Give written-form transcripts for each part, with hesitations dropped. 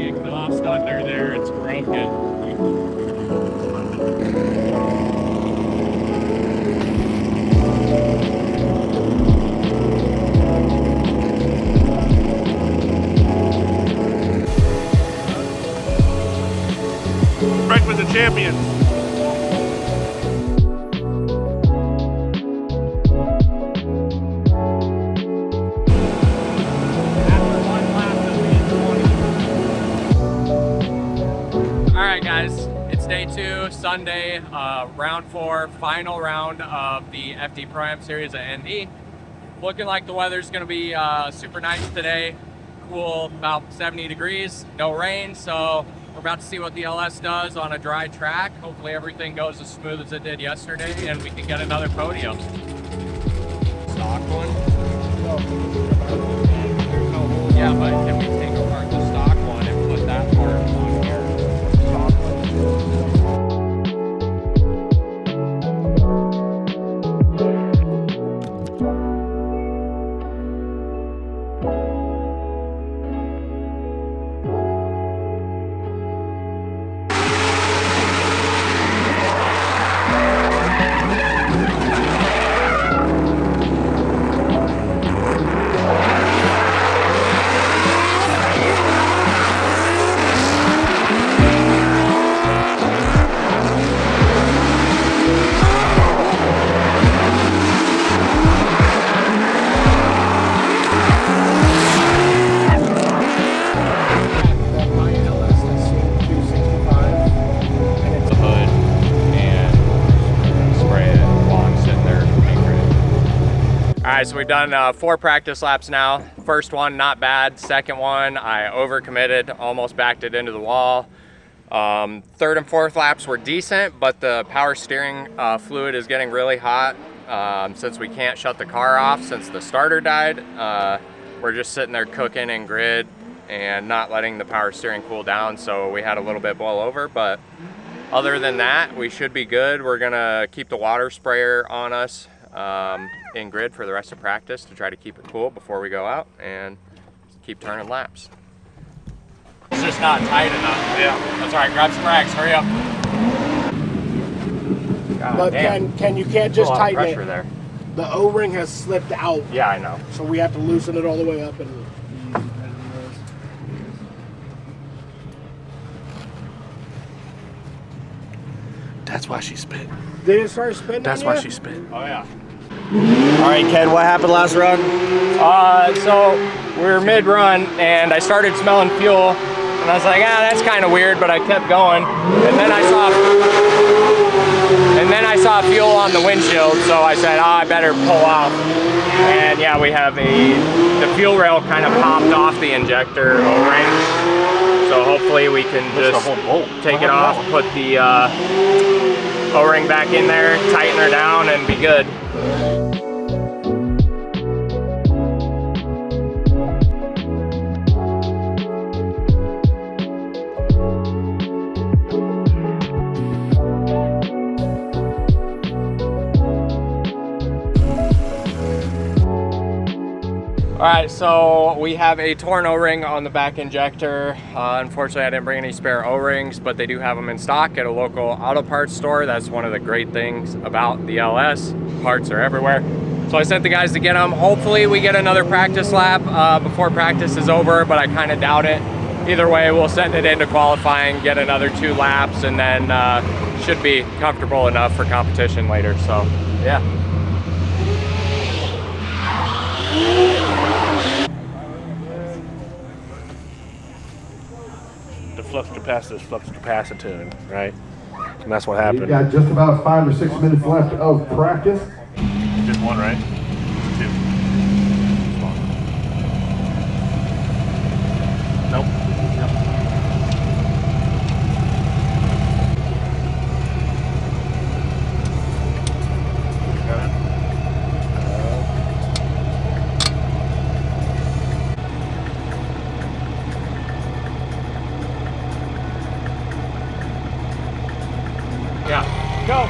exhaust under there, it's broken. Breakfast of Champions. Alright guys, it's day 2, Sunday, round 4, final round of the FD Pro-Am series at ND. Looking like the weather's going to be super nice today, cool, about 70 degrees, no rain, so we're about to see what the LS does on a dry track. Hopefully everything goes as smooth as it did yesterday and we can get another podium. Stock one? Yeah, but can we take apart the stock one and put that part on here? Alright, so we've done 4 practice laps now. First one, not bad. Second one, I overcommitted, almost backed it into the wall. Third and fourth laps were decent, but the power steering fluid is getting really hot. Since we can't shut the car off since the starter died, we're just sitting there cooking in grid and not letting the power steering cool down, so we had a little bit blow over, but other than that, we should be good. We're gonna keep the water sprayer on us in grid for the rest of practice to try to keep it cool before we go out and keep turning laps. It's just not tight enough. Yeah. That's all right, grab some rags, hurry up. God, but damn. you can't just tighten pressure it. There. The O-ring has slipped out. Yeah, I know. So we have to loosen it all the way up and That's why she spit. Did it start spinning? That's why she spit. Oh yeah. All right, Ken, what happened last run? So we were mid-run and I started smelling fuel and I was like, that's kind of weird, but I kept going. And then I saw fuel on the windshield, so I said, I better pull off. And yeah, we have the fuel rail kind of popped off the injector O-ring. So hopefully we can just take it off, put the O-ring back in there, tighten her down, and be good. Alright, so we have a torn O-ring on the back injector. Unfortunately, I didn't bring any spare O-rings, but they do have them in stock at a local auto parts store. That's one of the great things about the LS. Parts are everywhere. So I sent the guys to get them. Hopefully we get another practice lap before practice is over, but I kind of doubt it. Either way, we'll send it into qualifying, get another 2 laps, and then should be comfortable enough for competition later. So, yeah. The flux capacitor is flux capacitor, right? And that's what happened. We've got just about 5 or 6 minutes left of practice. Just one, right? 2. Nope. Yeah, go.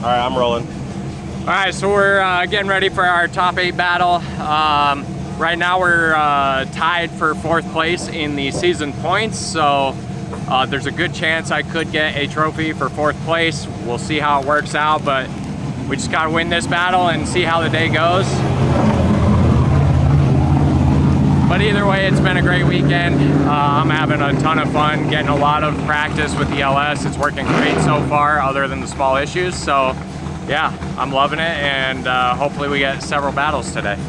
All right, I'm rolling. All right, so we're getting ready for our top 8 battle. Right now we're tied for 4th place in the season points, so there's a good chance I could get a trophy for 4th place. We'll see how it works out, but we just gotta win this battle and see how the day goes. But either way, it's been a great weekend. I'm having a ton of fun, getting a lot of practice with the LS. It's working great so far, other than the small issues. So yeah, I'm loving it, and hopefully we get several battles today.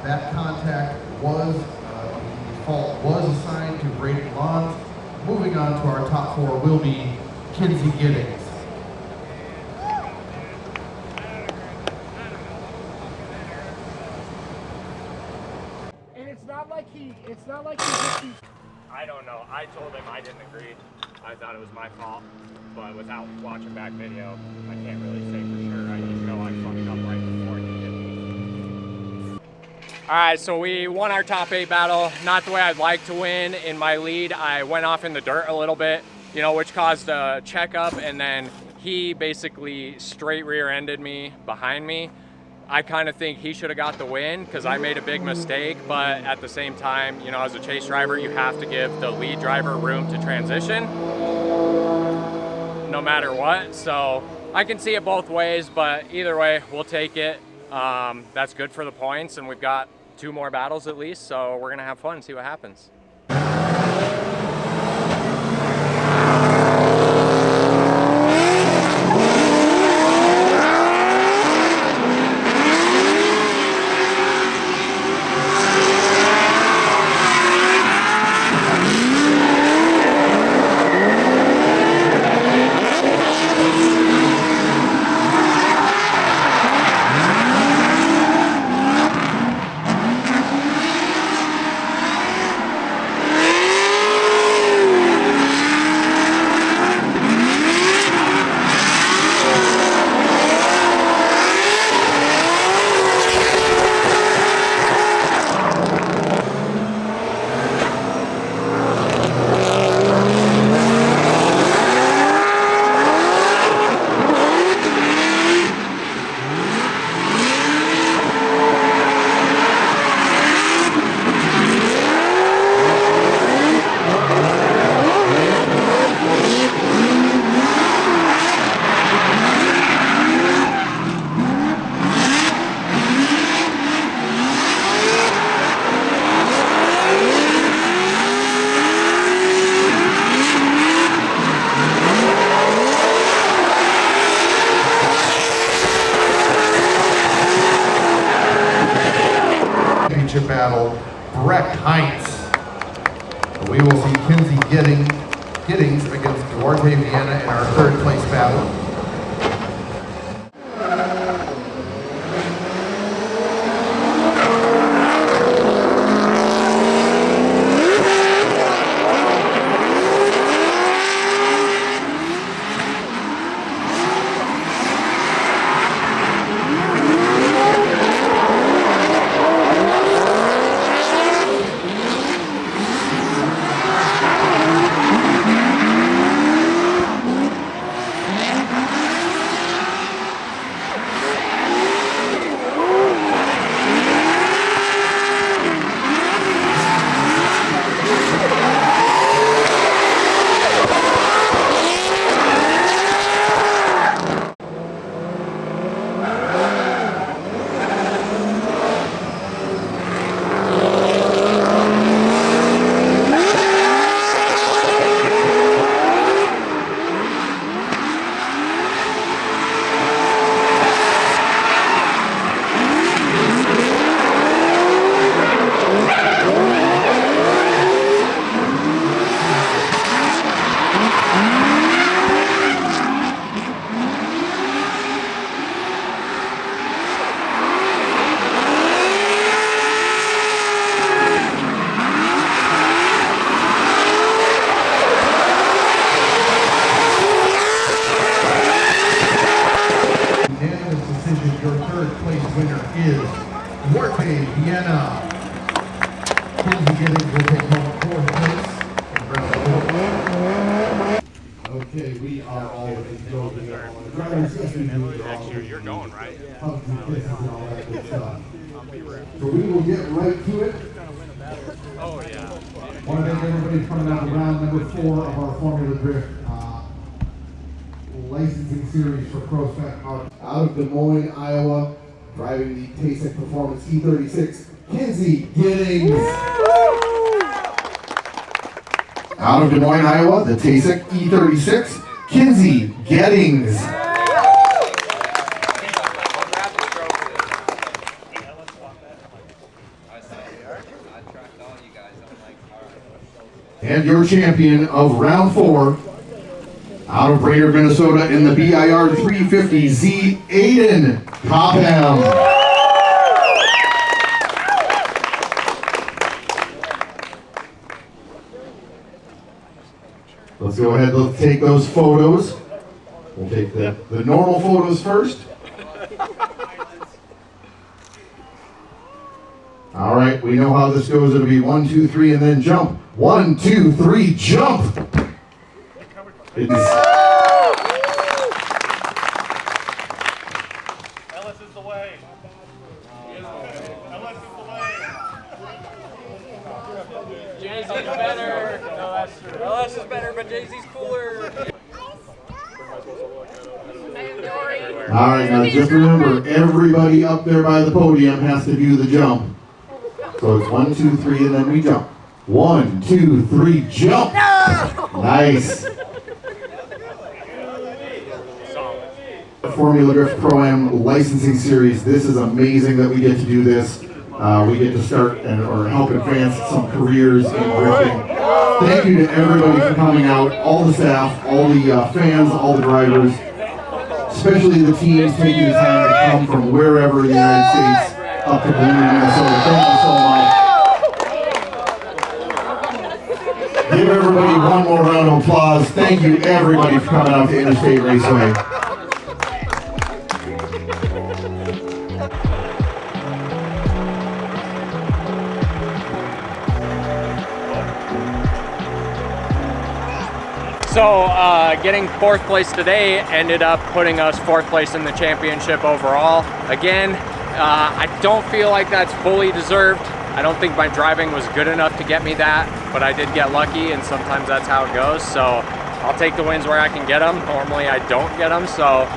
That contact was, the fault was assigned to Brady Lons. Moving on to our top 4 will be Kinsey Giddings. And it's not like he just keeps. I don't know. I told him I didn't agree. I thought it was my fault, but without watching back video, I can't really say for sure. I just know I fucked up right before he did. All right, so we won our top 8 battle. Not the way I'd like to win. In my lead, I went off in the dirt a little bit, you know, which caused a checkup, and then he basically straight rear-ended me behind me. I kind of think he should have got the win because I made a big mistake, but at the same time, you know, as a chase driver, you have to give the lead driver room to transition no matter what. So I can see it both ways, but either way, we'll take it. That's good for the points, and we've got 2 more battles at least, so we're gonna have fun and see what happens. Battle, Breck Heights. We will see Kinsey Giddings against Duarte Vienna in our 3rd place battle. winner is Duarte Vienna. Kinsey Giddings will take home 4th place in round 4. Okay, we are all ready to go. Drivers, yes, we do. Next year, you're going, right? Hugs and kisses and all that good stuff. So we will get right to it. Oh, yeah. Want to thank everybody for coming out to round number 4 of our Formula Drift licensing series for Pro Spec Out of Des Moines, Iowa, driving the TASIC Performance E36, Kinsey Giddings. Out of Des Moines, Iowa, the TASIC E36, Kinsey Giddings. And your champion of round 4, out of Brainerd, Minnesota, in the BIR 350Z, Aiden Popham. Let's go ahead, let's take those photos. We'll take the normal photos first. All right, we know how this goes. It'll be 1, 2, 3, and then jump. 1, 2, 3, jump! Ellis is the way. Ellis is the way. Jay-Z's better. No, that's true. LS is better, but Jay-Z's cooler. All right, now just remember, everybody up there by the podium has to do the jump. So it's 1, 2, 3, and then we jump. 1, 2, 3, jump! No! Nice. Formula Drift Pro-Am licensing series. This is amazing that we get to do this. We get to start or help advance some careers in drifting. Thank you to everybody for coming out, all the staff, all the fans, all the drivers, especially the teams taking the time to come from wherever in the United States up to Bloomington, Minnesota. Thank you so much. Give everybody one more round of applause. Thank you everybody for coming out to Interstate Raceway. So getting 4th place today ended up putting us 4th place in the championship overall. Again, I don't feel like that's fully deserved. I don't think my driving was good enough to get me that, but I did get lucky, and sometimes that's how it goes. So I'll take the wins where I can get them. Normally I don't get them, so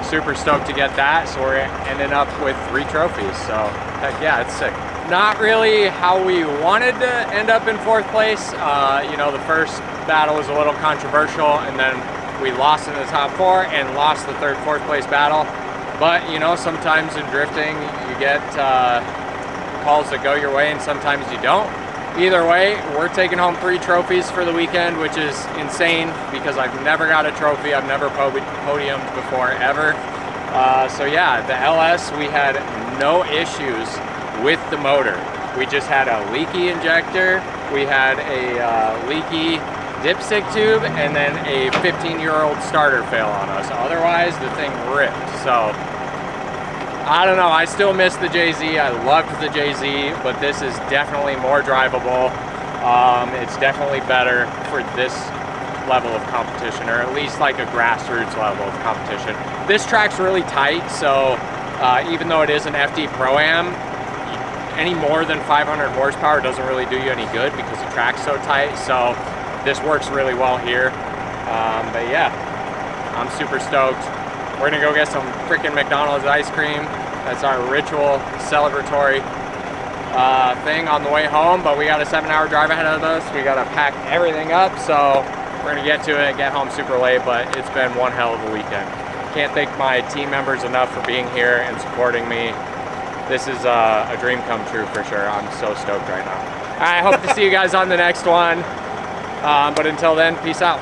super stoked to get that. So we're ending up with 3 trophies. So heck yeah, it's sick. Not really how we wanted to end up in 4th place. You know, the first battle was a little controversial, and then we lost in the top 4 and lost the 3rd, 4th place battle. But you know, sometimes in drifting you get calls that go your way and sometimes you don't. Either way, we're taking home 3 trophies for the weekend, which is insane because I've never got a trophy. I've never podiumed before, ever. So yeah, the LS, we had no issues with the motor. We just had a leaky injector, we had a leaky dipstick tube, and then a 15-year-old starter fail on us. Otherwise, the thing ripped. So I don't know, I still miss the JZ. I loved the JZ, but this is definitely more drivable. It's definitely better for this level of competition, or at least like a grassroots level of competition. This track's really tight, so even though it is an FD Pro-Am, any more than 500 horsepower doesn't really do you any good because the track's so tight. So this works really well here. But yeah, I'm super stoked. We're gonna go get some freaking McDonald's ice cream. That's our ritual celebratory thing on the way home, but we got a 7-hour drive ahead of us. We gotta pack everything up, so we're gonna get to it, get home super late, but it's been one hell of a weekend. Can't thank my team members enough for being here and supporting me. This is a dream come true for sure. I'm so stoked right now. I hope to see you guys on the next one. But until then, peace out.